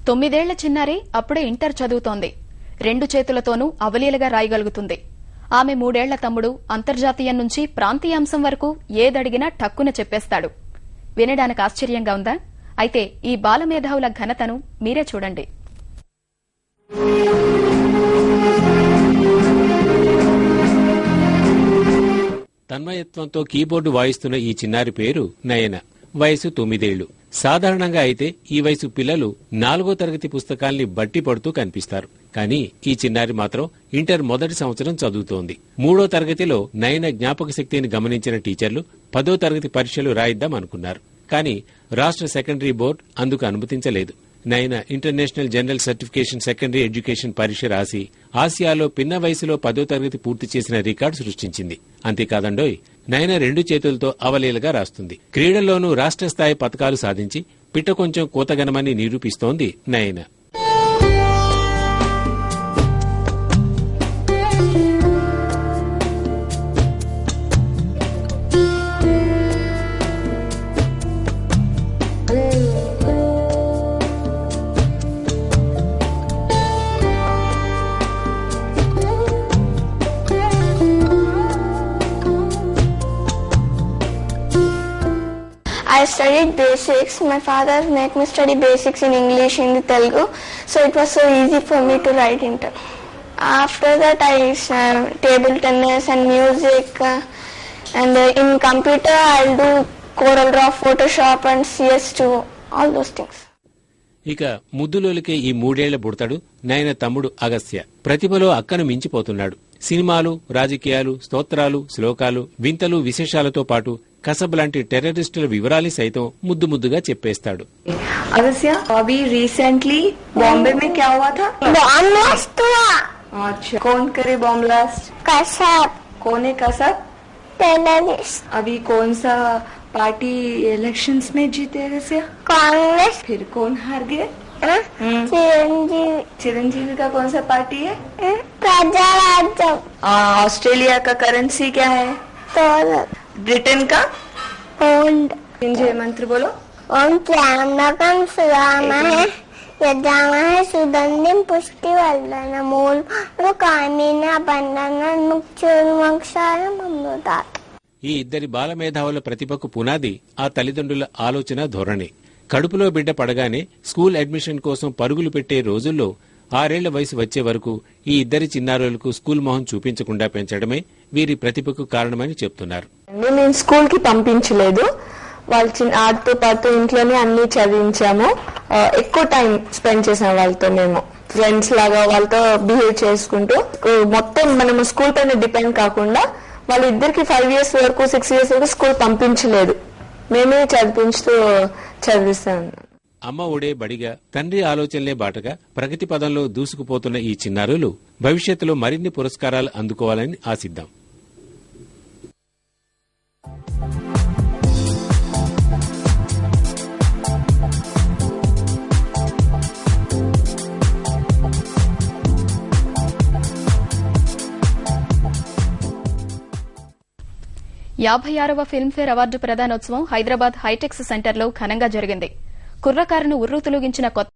9 ఏళ్ల చిన్నారి అప్పుడే ఇంటర్ చదువుతోంది. 2 చేతులతోనూ అవలీలగా రాయగలుగుతుంది. ఆమె 3 ఏళ్ల తమ్ముడు అంతర్జాతీయం నుంచి ప్రాంతీయాంశం వరకు ఏదడిగినా టక్కున చెప్పేస్తాడు. వినడానికి ఆశ్చర్యంగా ఉందా? అయితే ఈ బాలమేధావుల ఘనతను మీరే చూడండి. తన్మయత్వంతో కీబోర్డు వాయిస్తున్న ఈ చిన్నారి పేరు నయన. వయసు 9 ఏళ్లు. సాధారణంగా అయితే ఈ వయసు పిల్లలు 4వ తరగతి పుస్తకాల్ని బట్టి పడుతూ కనిపిస్తారు. కానీ ఈ చిన్నారి మాత్రం ఇంటర్ మొదటి సంవత్సరం చదువుతోంది. 3వ తరగతిలో నయన జ్ఞాపక శక్తిని గమనించిన టీచర్లు 10వ తరగతి పరీక్షలు రాయిద్దాం అనుకున్నారు. కానీ రాష్ట్ర సెకండరీ బోర్డు అందుకు అనుమతించలేదు. Nayana international general certification secondary education పరీక్ష రాసి ఆసియాలో పిన్న వయసులో 10వ తరగతి పూర్తి చేసిన రికార్డు సృష్టించింది. అంతేకాదండోయ్, నయన 2 చేతులతో అవలీలగా రాస్తుంది. క్రీడల్లోనూ రాష్ట్ర స్థాయి పతకాలు సాధించి పిట్ట కొంచెం కూతగనమని నిరూపిస్తోంది నయన. I studied basics. My father made me study basics in English, Hindi, Telugu. So it was so easy for me to write inter. After that I table tennis and music and in computer I'll do CorelDRAW, Photoshop and CS2, all those things. ఇక ముద్దులోలికే ఈ 3 ఏళ్ల బుడతాడు నయన తమ్ముడు అగస్త్య. ప్రతిభలో అక్కను మించిపోతున్నాడు. సినిమాలు, రాజకీయాలు, స్తోత్రాలు, శ్లోకాలు, వింతలు, విశేషాలతో పాటు కసబ్ లాంటి టెర్రరిస్టుల వివరాలు సైతం ముద్దు ముద్దుగా చెప్పేస్తాడు. अगस्त्य, अभी रिसेंटली बॉम्बे में क्या हुआ था? बॉम्ब ब्लास्ट हुआ. अच्छा, कौन करे बॉम्ब ब्लास्ट? कसब. कौन है कसब? टेररिस्ट. अभी कौन सा पार्टी इलेक्शंस में जीते अगस्त्य? कांग्रेस. फिर कौन हार गए? चिरंजीवी. चिरंजीवी का कौन सा पार्टी है? प्रजाराज्य. ऑस्ट्रेलिया का करेंसी क्या है? डॉलर. ब्रिटेन का पौंड. जय मंत्र बोलो. ओम त्र्यंबकं सुरामहे यजामहे सुगंधिं पुष्टिवर्धनम् कामिना बन्धनं मुक्षुर्मोक्षाय अमृतात्. ఈ ఇద్దరి బాలమేధావుల ప్రతిభకు పునాది ఆ తల్లిదండ్రుల ఆలోచన ధోరణి. కడుపులో బిడ్డ పడగానే స్కూల్ అడ్మిషన్ కోసం పరుగులు పెట్టే రోజుల్లో 6 ఏళ్ల వయసు వచ్చే వరకు ఈ ఇద్దరి చిన్నారులకు స్కూల్ మొహం చూపించకుండా పెంచడమే వీరి ప్రతిభకు కారణమని చెప్తున్నారు. నేను స్కూల్ కి పంపించలేదు. వాళ్ళు ఆడుతూ పాడుతూ ఇంట్లోనే అన్ని చదివించాము. ఎక్కువ టైం స్పెండ్ చేసాం వాళ్ళతో. మేము ఫ్రెండ్స్ లాగా వాళ్ళతో బిహేవ్ చేసుకుంటూ మొత్తం మనము స్కూల్ పైన డిపెండ్ కాకుండా వాళ్ళిద్దరికి 5 years వరకు 6 years వరకు స్కూల్ పంపించలేదు. మేమే చదివిస్తాం. అమ్మ ఒడే బడిగా, తండ్రి ఆలోచనలే బాటగా ప్రగతి పదంలో దూసుకుపోతున్న ఈ చిన్నారులు భవిష్యత్తులో మరిన్ని పురస్కారాలు అందుకోవాలని ఆశిద్దాం. వ ఫిల్మ్ఫేర్ అవార్డు ప్రదానోత్సవం హైదరాబాద్ హైటెక్స్ సెంటర్లో ఘనంగా జరిగింది. కుర్రకారును ఉర్రూతలూగించిన కొత్త